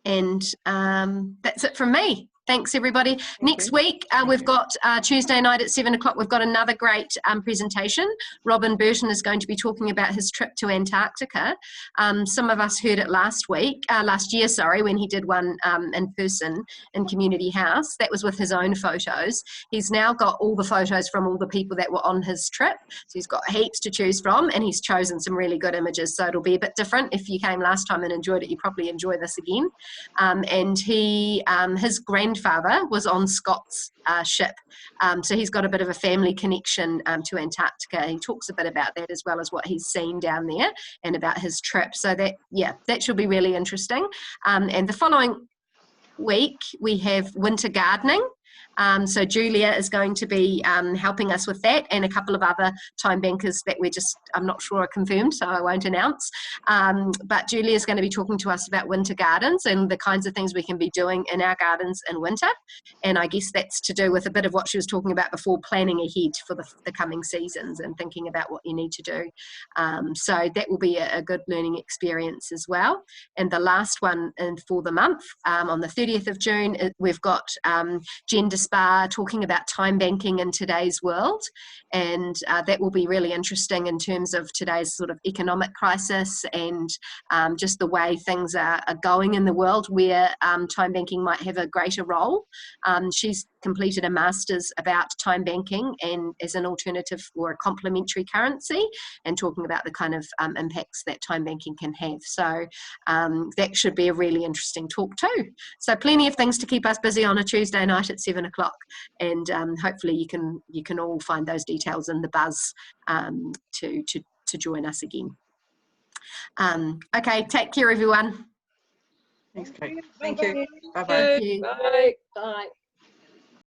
And that's it from me. Thanks, everybody. Next week, we've got Tuesday night at 7 o'clock, we've got another great presentation. Robin Burton is going to be talking about his trip to Antarctica. Some of us heard it last year, when he did one in person in Community House. That was with his own photos. He's now got all the photos from all the people that were on his trip. So he's got heaps to choose from, and he's chosen some really good images. So it'll be a bit different. If you came last time and enjoyed it, you probably enjoy this again. And his grandfather was on Scott's ship, so he's got a bit of a family connection to Antarctica. He talks a bit about that, as well as what he's seen down there and about his trip. So that should be really interesting. And the following week we have winter gardening. So Julia is going to be helping us with that, and a couple of other time bankers that I'm not sure are confirmed, so I won't announce. But Julia is going to be talking to us about winter gardens and the kinds of things we can be doing in our gardens in winter. And I guess that's to do with a bit of what she was talking about before, planning ahead for the coming seasons and thinking about what you need to do. So that will be a good learning experience as well. And the last one for the month, on the 30th of June, we've got Gender Spa talking about time banking in today's world, and that will be really interesting in terms of today's sort of economic crisis and just the way things are going in the world, where time banking might have a greater role. She's completed a master's about time banking and as an alternative or a complementary currency, and talking about the kind of impacts that time banking can have. So that should be a really interesting talk too. So plenty of things to keep us busy on a Tuesday night at 7 o'clock, and hopefully you can all find those details in the buzz to join us again. Okay, take care, everyone. Thanks, Kate. Thank you. Bye-bye. Thank you. Bye. Bye.